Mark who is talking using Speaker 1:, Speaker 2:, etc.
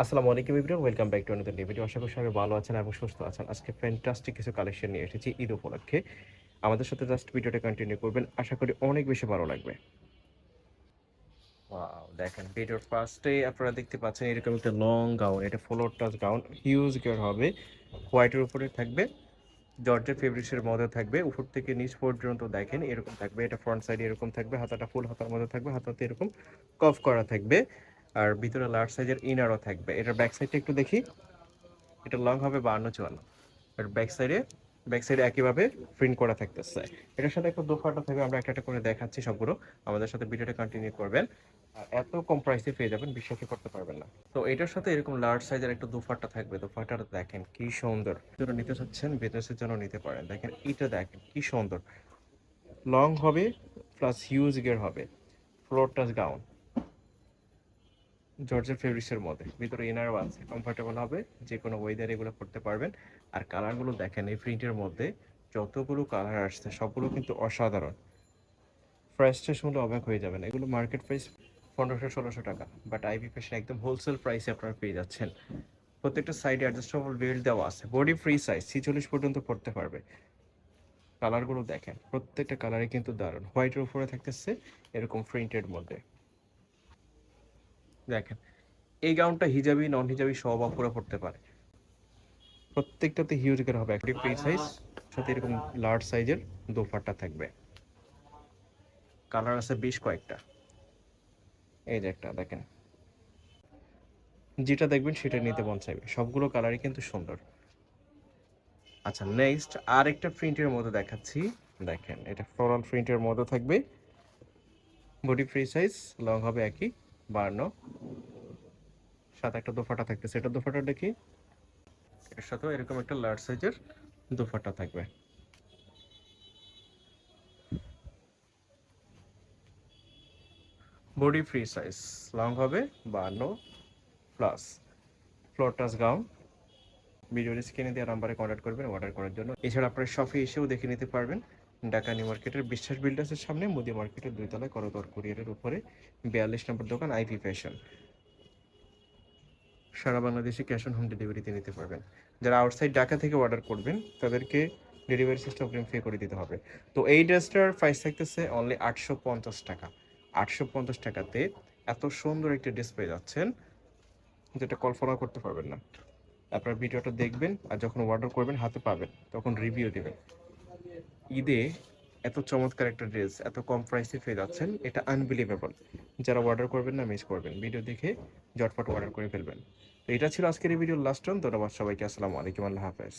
Speaker 1: আসসালামু আলাইকুম everyone, welcome back to another new video. আশা করি সবাই ভালো আছেন এবং সুস্থ আছেন। আজকে ফ্যান্টাস্টিক কিছু কালেকশন নিয়ে এসেছি ঈদ উপলক্ষে। আমাদের সাথে জাস্ট ভিডিওটা কন্টিনিউ করবেন, আশা করি অনেক বেশি ভালো লাগবে। ওয়াও, দেখেন ভিডিওর ফার্স্টে আপনারা দেখতে পাচ্ছেন এরকম একটা লং গাউন, এটা floor touch gown, huge gear হবে, হোয়াইটের উপরে থাকবে, জর্জেট ফেব্রিক্সের মধ্যে থাকবে, উপর থেকে নিচ পর্যন্ত দেখেন এরকম থাকবে। এটা ফ্রন্ট সাইডে এরকম থাকবে, হাতাটা ফুল হাতার মধ্যে থাকবে, হাতাতে এরকম কফ করা থাকবে, আর ভিতরে লার্জ সাইজের ইনারও থাকবে। এটার ব্যাক সাইডটা একটু দেখি। এটা লং হবে 52-54, আর ব্যাক সাইডে একইভাবে প্রিন্ট করা থাকতেছে। এটার সাথে একটা দোপাট্টা থাকবে, আমরা একটা একটা করে দেখাচ্ছি সবগুলো। আমাদের সাথে ভিডিওটা কন্টিনিউ করবেন। আর এত কম প্রাইসে পেয়ে যাবেন, বিশ্বাসই করতে পারবেন না। তো এটার সাথে এরকম লার্জ সাইজের একটা দোপাট্টা থাকবে। দোপাট্টাটা দেখেন কি সুন্দর, যারা নিতে চাচ্ছেন বিজনেসের জন্য নিতে পারেন। দেখেন এটা দেখেন কি সুন্দর, লং হবে প্লাস হিউজ গিয়ার হবে, ফ্লোর টাচ গাউন, জর্জের ফেব্রিক্সের মধ্যে, ভিতরে ইনারও আছে, কমফোর্টেবল হবে, যে কোনো ওয়েদার এগুলো করতে পারবেন। আর কালারগুলো দেখেন, এই প্রিন্টের মধ্যে যতগুলো কালার আসছে সবগুলো কিন্তু অসাধারণ। প্রাইসটা শুনলে অবাক হয়ে যাবেন, এগুলো মার্কেট প্রাইস 1500-1600 টাকা, বাট আইবি ফ্যাশন একদম হোলসেল প্রাইসে আপনারা পেয়ে যাচ্ছেন। প্রত্যেকটা সাইডে অ্যাডজাস্টেবল বেল্ট দেওয়া আছে, বডি ফ্রি সাইজ 46 পর্যন্ত পড়তে পারবে। কালারগুলো দেখেন, প্রত্যেকটা কালারই কিন্তু দারুণ। হোয়াইটের উপরে থাকতেছে এরকম প্রিন্টের মধ্যে। দেখেন এই গাউনটা হিজাবি নন হিজাবি সব আপুরা পড়তে পারে। প্রত্যেকটাতে হিউজ করে হবে, একটি ফ্রি সাইজ, সাথে এরকম লার্জ সাইজের দোপাট্টা থাকবে। কালার আছে বেশ কয়েকটা, এই যে একটা দেখেন, যেটা দেখবেন সেটা নিতে মন চাইবে, সবগুলো কালারই কিন্তু সুন্দর। আচ্ছা, নেক্সট আর একটা প্রিন্টের মধ্যে দেখাচ্ছি। দেখেন এটা ফ্লোরাল প্রিন্টের মধ্যে থাকবে, বডি ফ্রি সাইজ, লং হবে একই 52, সাথে একটা দোপাট্টা থাকতেছে। এটা দোপাট্টা দেখি, এর সাথেও এরকম একটা লার্জ সাইজের দোপাট্টা থাকবে। বডি ফ্রি সাইজ, লং হবে 52 প্লাস, ফ্লোর টাচ গাউন। ভিডিওর স্ক্রিনে দেওয়া নাম্বারে কন্ট্যাক্ট করবেন অর্ডার করার জন্য। এছাড়া আপনারা শপে এসেও দেখে নিতে পারবেন। ঢাকা নিউ মার্কেটের বিশ্বাস বিল্ডার্সের সামনে, মুদি মার্কেটের 2 তলায়, করতর কুরিয়ারের উপরে 42 নম্বর দোকান আইভি ফ্যাশন। সারা বাংলাদেশে ক্যাশ অন হোম ডেলিভারিতে নিতে পারবেন। যারা আউটসাইড ঢাকা থেকে অর্ডার করবেন তাদেরকে ডেলিভারি সিস্টেম অগ্রিম পে করে দিতে হবে। তো এই ড্রেসটার প্রাইস থাকতেছে অনলি 850 টাকা। 850 টাকাতে এত সুন্দর একটা ড্রেস পেয়ে যাচ্ছেন, যেটা কল্পনা করতে পারবেন না। আপনার ভিডিওটা দেখবেন আর যখন অর্ডার করবেন হাতে পাবেন, তখন রিভিউ দিবেন। ঈদে এত চমৎকার একটা ড্রেস এত কম প্রাইসে পেয়ে যাচ্ছেন, এটা আনবিলিভেবল। যারা অর্ডার করবেন না, মিস করবেন, ভিডিও দেখে ঝটপট অর্ডার করে ফেলবেন। তো এটা ছিল আজকের এই ভিডিওর লাস্ট টাইম। ধন্যবাদ সবাইকে, আসসালামু আলাইকুম, আল্লাহ হাফেজ।